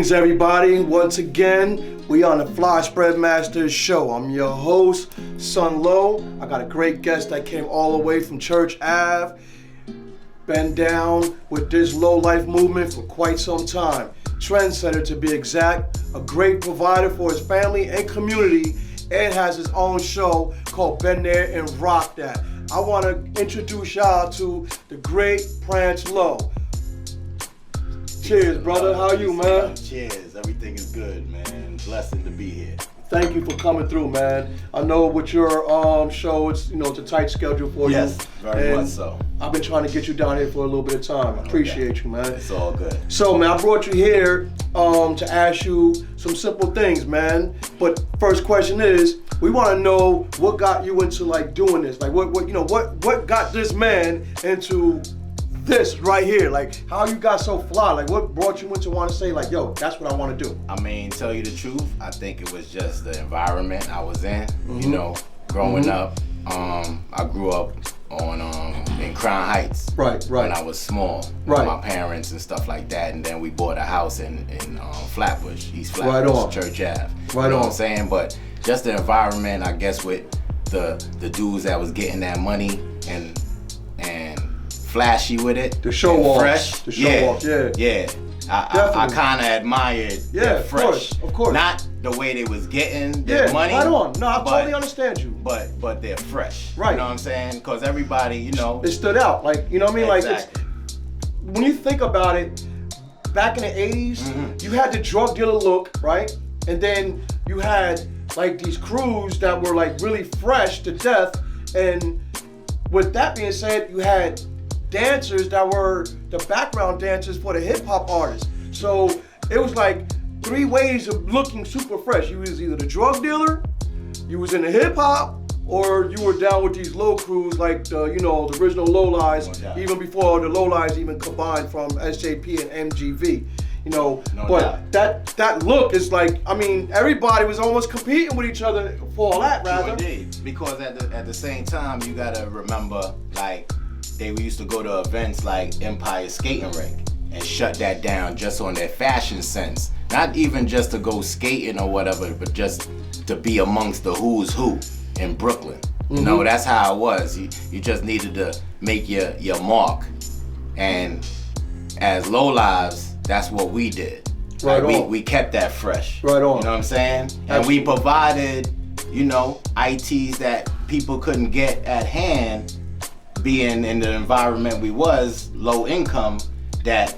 Greetings, everybody. Once again, we on the Fly Spread Masters show. I'm your host, Prance Lo. I got a great guest that came all the way from Church Ave. Been down with this low life movement for quite some time. Trendsetter to be exact, a great provider for his family and community, and has his own show called Been There and Rock That. I want to introduce y'all to the great Prance Lo. Cheers, brother. How are you, man? Cheers. Everything is good, man. Blessing to be here. Thank you for coming through, man. I know with your show, it's it's a tight schedule for you. Yes, very much so. I've been trying to get you down here for a little bit of time. I appreciate you, man. It's all good. So, man, I brought you here to ask you some simple things, man. But first question is, we want to know what got you into like doing this. Like, what got this man into this right here? Like, how you got so fly? Like, what brought you into want to say like, yo, that's what I want to do? I mean, tell you the truth, I think it was just the environment I was in. Mm-hmm. You know, growing up, I grew up on in Crown Heights. Right. When I was small, Right. with my parents and stuff like that, and then we bought a house in Flatbush, East Flatbush, Right on. Church Ave. Right You know on. what I'm saying? But just the environment, I guess, with the dudes that was getting that money and flashy with it, The show and off. fresh, The show off, yeah. I Definitely. kind of admired their of fresh. course, of course. Not the way they was getting their money. Right on. No, I but- totally understand you. But they're fresh. Right. You know what I'm saying? Because everybody, It stood out. Like, you know what I mean? Exactly. Like, it's, when you think about it, back in the 80s, Mm-hmm. you had the drug dealer look, right? And then you had like these crews that were like really fresh to death. And with that being said, you had dancers that were the background dancers for the hip hop artists. So it was like three ways of looking super fresh. You was either the drug dealer, you was in the hip hop, or you were down with these low crews like the original low lies, No doubt. even before the low lies even combined from SJP and MGV. No But that look is like, I mean, everybody was almost competing with each other for all that, rather. Indeed. Because at the same time, you gotta remember, like, they used to go to events like Empire Skating Rink and shut that down just on their fashion sense. Not even just to go skating or whatever, but just to be amongst the who's who in Brooklyn. You know, that's how it was. You just needed to make your mark. And as low lives, that's what we did. Right Like, on. we kept that fresh. Right on. You know what I'm saying? And Absolutely. we provided, ITs that people couldn't get at hand, being in the environment we was, low income, that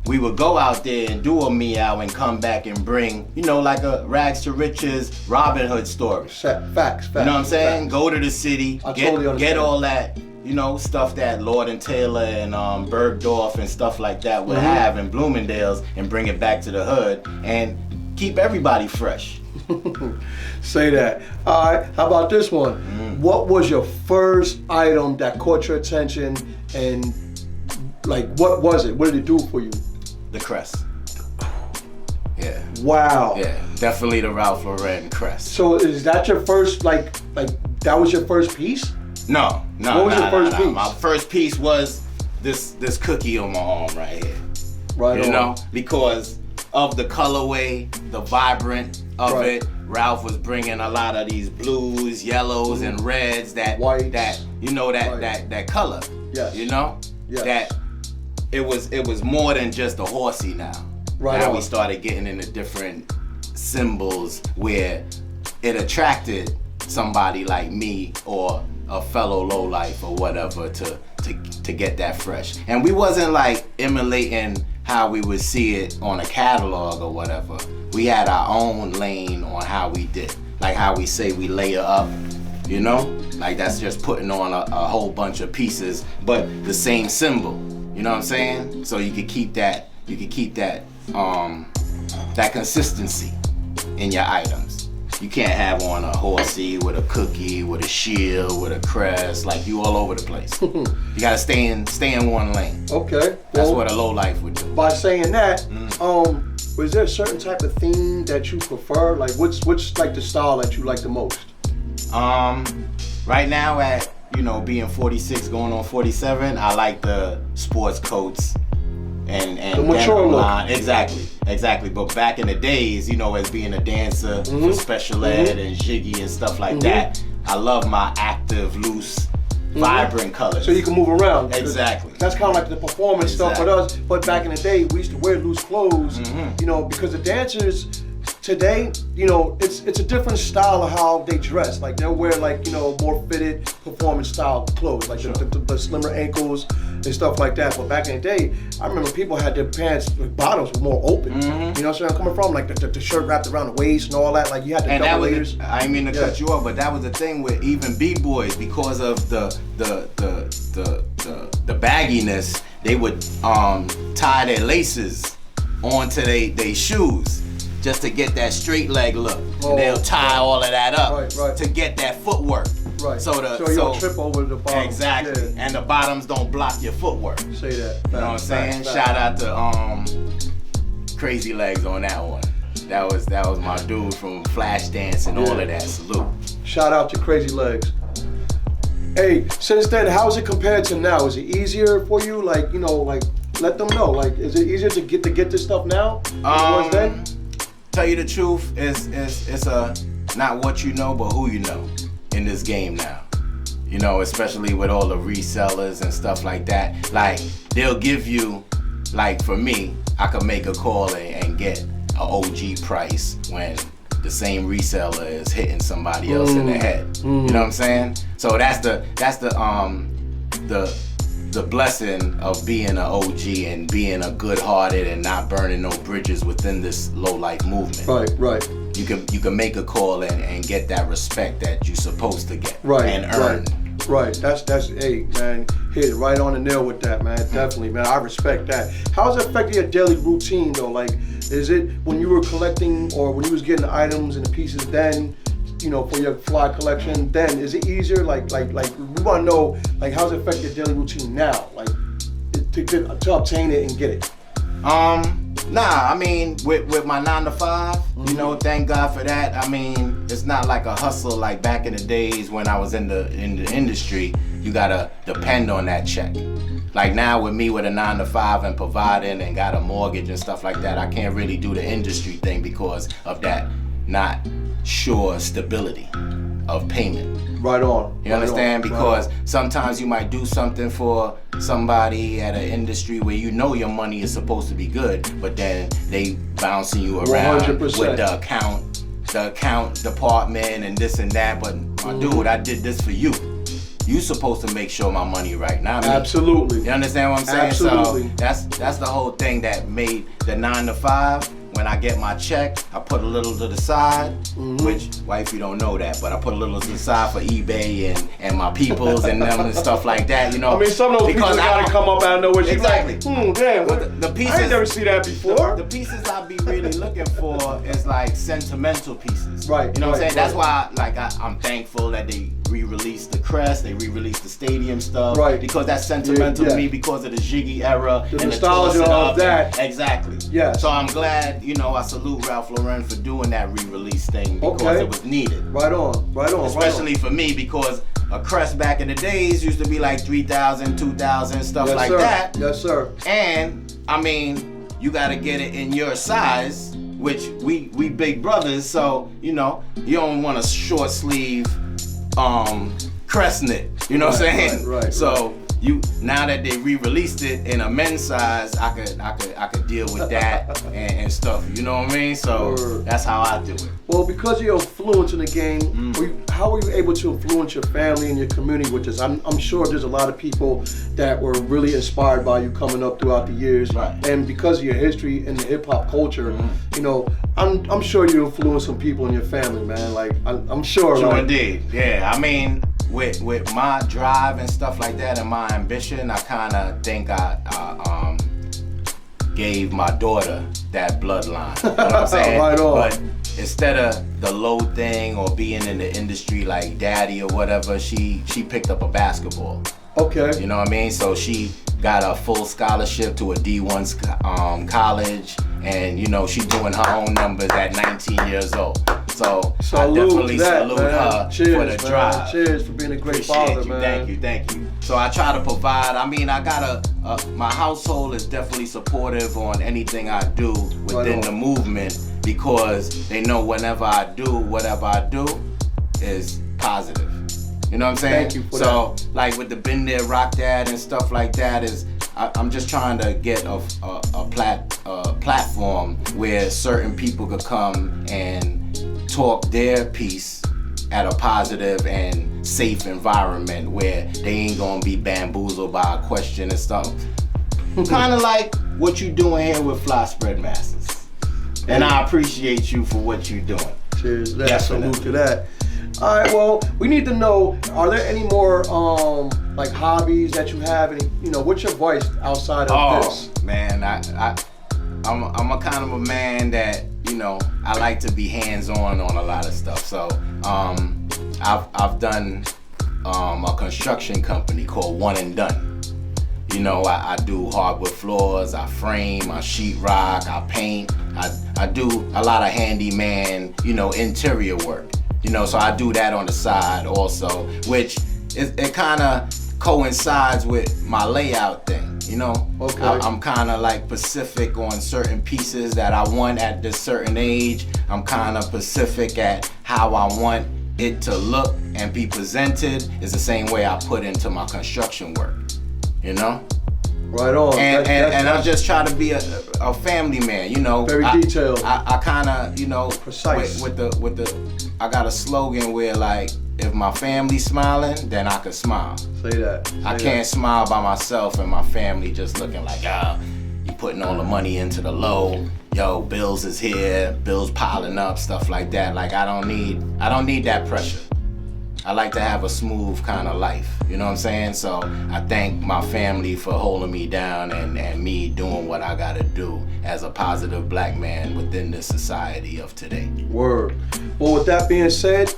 we would go out there and do a meow and come back and bring, like a rags to riches Robin Hood story. Facts. You know what I'm saying? Facts. Go to the city, I get totally understand. get all that, stuff that Lord and Taylor and Bergdorf and stuff like that would have in Bloomingdale's, and bring it back to the hood and keep everybody fresh. Say that. All right, how about this one? What was your first item that caught your attention, and like, what was it? What did it do for you? The crest. Yeah. Wow. Yeah, definitely the Ralph Lauren crest. So is that your first, like that was your first piece? No. What was your first piece? My first piece was this cookie on my arm right here. Right on. Because of the colorway, the vibrant of Right. it. Ralph was bringing a lot of these blues, yellows, and reds that Whites. that color. Yes. Yes. That it was more than just a horsey now. Right Now on. we started getting into different symbols where it attracted somebody like me or a fellow lowlife or whatever to get that fresh. And we wasn't like emulating how we would see it on a catalog or whatever. We had our own lane on how we did. Like how we say we layer up, Like that's just putting on a whole bunch of pieces, but the same symbol. You know what I'm saying? So you could keep that that consistency in your items. You can't have on a horsey with a cookie, with a shield, with a crest, like you all over the place. You gotta stay in one lane. Okay. That's Well, what a low life would do. by saying that, was there a certain type of theme that you prefer? Like, what's like the style that you like the most? Right now at being 46 going on 47, I like the sports coats and the mature look. Exactly. But back in the days, you know, as being a dancer for special ed and jiggy and stuff like that, I love my active, loose, vibrant colors. So you can move around. Exactly. That's kind of like the performance stuff with us. But back in the day, we used to wear loose clothes, you know, because the dancers today, you know, it's a different style of how they dress. Like they'll wear like, you know, more fitted performance style clothes, like the slimmer ankles and stuff like that. But back in the day, I remember people had their pants, the bottoms were more open. You know what I'm coming from? Like the shirt wrapped around the waist and all that. Like you had the double layers. I didn't mean to cut you off, but that was the thing with even b-boys, because of the bagginess, they would tie their laces onto their shoes, just to get that straight leg look. And they'll tie all of that up to get that footwork. Right. So you don't trip over the bottom. Exactly. Yeah. And the bottoms don't block your footwork. Say that. You know what I'm saying? Shout out to Crazy Legs on that one. That was my dude from Flash Dance and all of that. Salute. Shout out to Crazy Legs. Hey, since then, how's it compared to now? Is it easier for you? Like, you know, like let them know. Like, is it easier to get this stuff now than it was then? Tell you the truth, it's a not what you know, but who you know in this game now. You know, especially with all the resellers and stuff like that. Like, they'll give you, like for me, I could make a call and get an OG price when the same reseller is hitting somebody else in the head. You know what I'm saying? So that's the blessing of being an OG and being a good-hearted and not burning no bridges within this low-life movement. Right. You can make a call and get that respect that you're supposed to get and earn. Right. That's hey man, hit it right on the nail with that, man. Definitely, man. I respect that. How's it affecting your daily routine though? Like, is it when you were collecting or when you was getting the items and the pieces then, you know, for your fly collection, then is it easier? Like we want to know, like, how's it affect your daily routine now? Like, to obtain it and get it. Nah, I mean, with my 9 to 5, you know, thank God for that. I mean, it's not like a hustle like back in the days when I was in the industry. You gotta depend on that check. Like now with me with a 9 to 5 and providing and got a mortgage and stuff like that, I can't really do the industry thing because of that not sure stability of payment. Right on. You understand? Because sometimes you might do something for somebody at an industry where you know your money is supposed to be good, but then they bouncing you around 100%. with the account department and this and that. But my dude, I did this for you. You supposed to make sure my money right now. Absolutely. You understand what I'm saying? Absolutely. So that's the whole thing that made the 9 to 5. When I get my check, I put a little to the side, which, wife, you don't know that, but I put a little to the side for eBay and my peoples and them and stuff like that, you know. I mean, some of those people gotta come up out of nowhere. Exactly. Like, damn, the pieces, I ain't never see that before. The pieces I be really looking for is like sentimental pieces. Right. You know what I'm saying? That's why, like, I'm thankful that they re-released the crest, they re-released the stadium stuff. Right. Because that's sentimental to me because of the Jiggy era the and nostalgia the of that. Exactly. Yeah. So I'm glad, you know, I salute Ralph Lauren for doing that re-release thing because it was needed. Right on. Especially for me because a crest back in the days used to be like 3,000, 2,000, stuff that. Yes, sir. And I mean, you gotta get it in your size, which we big brothers, so you know, you don't want a short sleeve crest knit. You know what I'm saying? Right. So you now that they re-released it in a men's size, I could deal with that and stuff. You know what I mean? So that's how I do it. Well, because of your influence in the game, how were you able to influence your family and your community with this? I'm sure there's a lot of people that were really inspired by you coming up throughout the years, and because of your history in the hip hop culture, you know, I'm sure you influenced some people in your family, man. Like I'm sure. Sure, indeed. Yeah, I mean, with my drive and stuff like that and my ambition, I kind of think I gave my daughter that bloodline. You know what I'm saying? Right on. But instead of the low thing or being in the industry like daddy or whatever, she picked up a basketball. Okay. You know what I mean? So she got a full scholarship to a D1 college, and you know, she's doing her own numbers at 19 years old. So Salute I definitely to that, salute man. her Cheers, for the man. drive. Cheers for being a great Appreciate father, you. man. Thank you. So I try to provide. I mean, I got my household is definitely supportive on anything I do within the movement, because they know whenever I do whatever I do is positive. You know what I'm saying? Thank you for that. Like with the Been There, Rock That and stuff like that, is I'm just trying to get a platform where certain people could come and talk their piece at a positive and safe environment where they ain't gonna be bamboozled by a question and stuff. Kind of like what you doing here with Fly Spread Masters. And I appreciate you for what you're doing. Cheers to that. Salute to that. All right, well, we need to know, are there any more like hobbies that you have? Any, what's your vice outside of this? Man, I'm a kind of a man that, I like to be hands-on a lot of stuff. So I've done a construction company called One and Done. I do hardwood floors, I frame, I sheetrock, I paint, I do a lot of handyman, interior work. So I do that on the side also, which it kind of coincides with my layout thing. Okay. I'm kind of like specific on certain pieces that I want at this certain age. I'm kind of specific at how I want it to look and be presented. Is the same way I put into my construction work. Right on. And I just try to be a family man. Very detailed. I kind of precise with the. I got a slogan where like, if my family's smiling, then I can smile. Say that. I can't smile by myself and my family just looking like, you putting all the money into the low. Yo, bills is here, bills piling up, stuff like that. Like I don't need that pressure. I like to have a smooth kind of life. You know what I'm saying? So I thank my family for holding me down and me doing what I gotta do as a positive black man within this society of today. Word. Well, with that being said,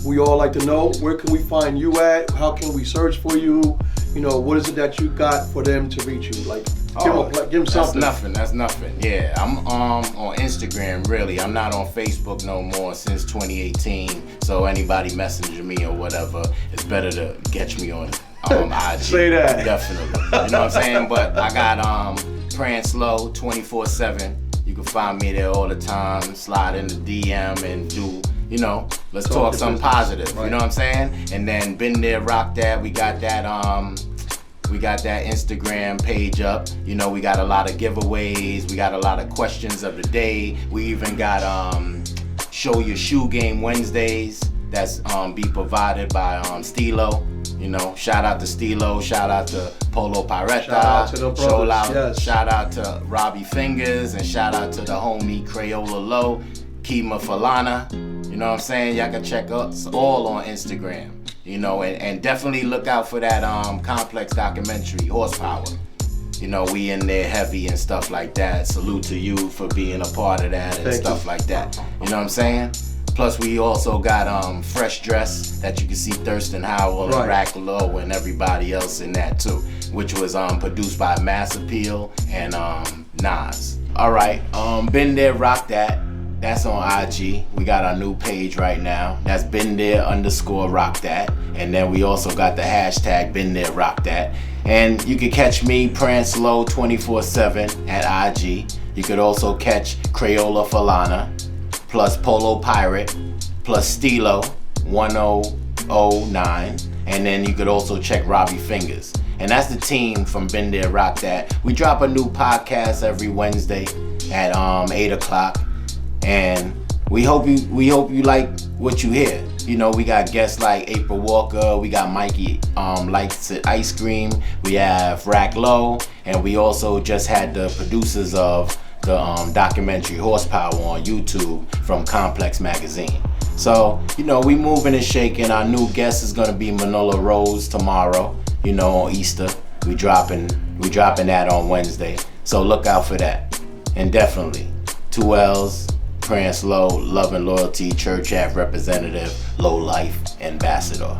we all like to know, where can we find you at? How can we search for you? What is it that you got for them to reach you? Like, give them something. That's nothing. Yeah, I'm on Instagram, really. I'm not on Facebook no more since 2018. So anybody messaging me or whatever, it's better to catch me on IG. Say that. Definitely. You know what I'm saying? But I got Prance Lo 24/7. You can find me there all the time. Slide in the DM and do, let's talk something positive. Right. You know what I'm saying? And then Been There, Rock That. We got that Instagram page up. We got a lot of giveaways. We got a lot of questions of the day. We even got Show Your Shoe Game Wednesdays. That's be provided by Stilo. Shout out to Stilo, shout out to Polo Piretta, shout out to the brothers, shout out to Robbie Fingers, and shout out to the homie Crayola Low, Kima Falana. You know what I'm saying? Y'all can check us all on Instagram. And definitely look out for that Complex documentary, Horsepower. We in there heavy and stuff like that. Salute to you for being a part of that and stuff like that. You know what I'm saying? Plus, we also got Fresh Dress that you can see Thurston Howell and Prance Lo and everybody else in that too, which was produced by Mass Appeal and Nas. All right, Been There, Rock That. That's on IG. We got our new page right now. That's Been There _Rock That. And then we also got the hashtag Been There, Rock That. And you can catch me, Prance Lo 24/7 at IG. You could also catch Crayola Falana, plus Polo Pirate, plus Stilo 1009, and then you could also check Robbie Fingers. And that's the team from Been There, Rock That. We drop a new podcast every Wednesday at 8 o'clock, and we hope you like what you hear. We got guests like April Walker, we got Mikey Likes It Ice Cream, we have Rack Low, and we also just had the producers of the documentary Horsepower on YouTube from Complex Magazine. So, we moving and shaking. Our new guest is gonna be Manola Rose tomorrow, on Easter. We dropping that on Wednesday. So look out for that. And definitely, 2 L's, Prance Lo, Love and Loyalty, Church Ave Representative, Low Life Ambassador.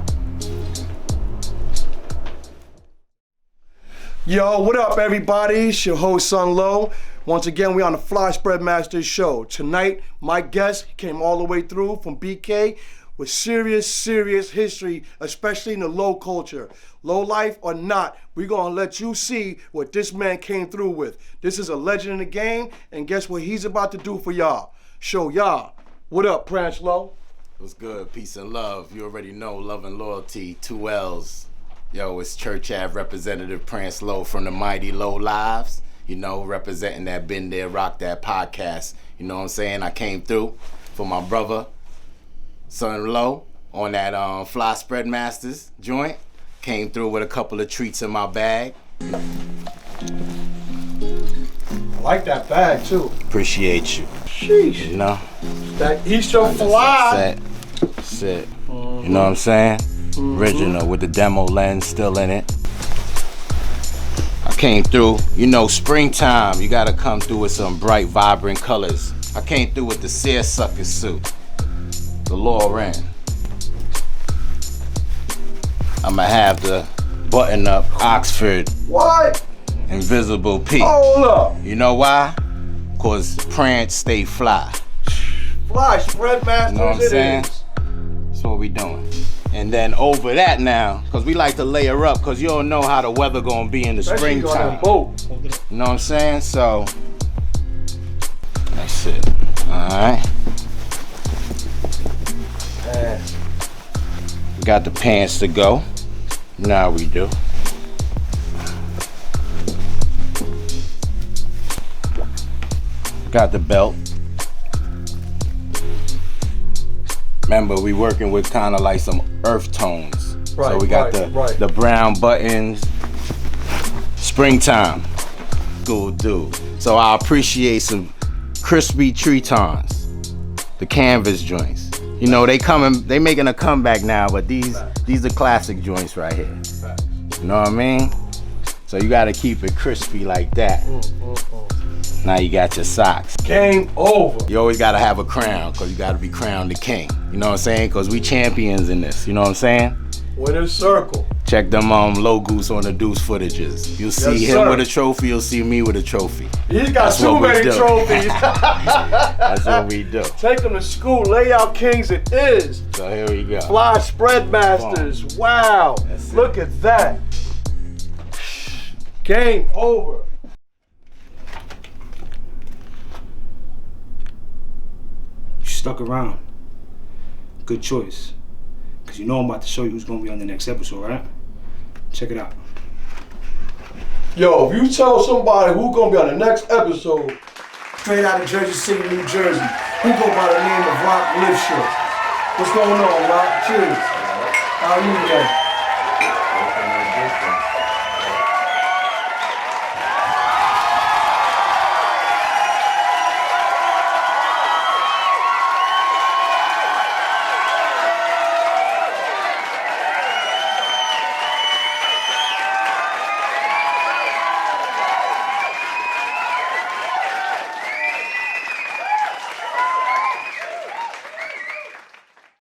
Yo, what up everybody? It's your host, Son Lo. Once again, we on the Fly Spread Masters show. Tonight, my guest came all the way through from BK with serious history, especially in the low culture. Low life or not, we're gonna let you see what this man came through with. This is a legend in the game, and guess what he's about to do for y'all? Show y'all. What up, Prance Lo? What's good? Peace and love. You already know, love and loyalty, 2 L's. Yo, it's Church Ave Representative Prance Lo from the Mighty Low Lives. You know, representing that Been There, Rock That podcast. You know what I'm saying? I came through for my brother, Son Lo, on that Fly Spread Masters joint. Came through with a couple of treats in my bag. I like that bag, too. Appreciate you. Sheesh. You know? That Easter fly. That's it. Mm-hmm. You know what I'm saying? Mm-hmm. Original with the demo lens still in it. I came through, you know, springtime, you gotta come through with some bright, vibrant colors. I came through with the seersucker suit, the Lauren. I'ma have the button-up Oxford. What? Invisible P. Hold up. You know why? Cause Prance stay fly. Fly Spread Masters, you know what I'm saying? That's what we doing. And then over that now, cause we like to layer up, cause you don't know how the weather gonna be in the springtime. Boat. You know what I'm saying? So that's it. Alright. We got the pants to go. Now we do. Got the belt. Remember, we working with kind of like some earth tones. Right, so we got the brown buttons. Springtime. Cool dude. So I appreciate some crispy Tretons. The canvas joints. You know, they making a comeback now, but these are classic joints right here. You know what I mean? So you gotta keep it crispy like that. Now you got your socks. Game over. You always gotta have a crown, cause you gotta be crowned the king. You know what I'm saying? Cause we champions in this. You know what I'm saying? Winner's circle. Check them Low Goose on the Deuce footages. You'll see him with a trophy. You'll see me with a trophy. He's got too many trophies. That's what we do. Take them to school. Layout Kings it is. So here we go. Fly Spread Masters. Wow. Look at that. Game over. Stuck around. Good choice. Because you know I'm about to show you who's going to be on the next episode, right? Check it out. Yo, if you tell somebody who's going to be on the next episode, straight out of Jersey City, New Jersey, who go by the name of Rock Live Short. What's going on, Rock? Cheers. How are you today?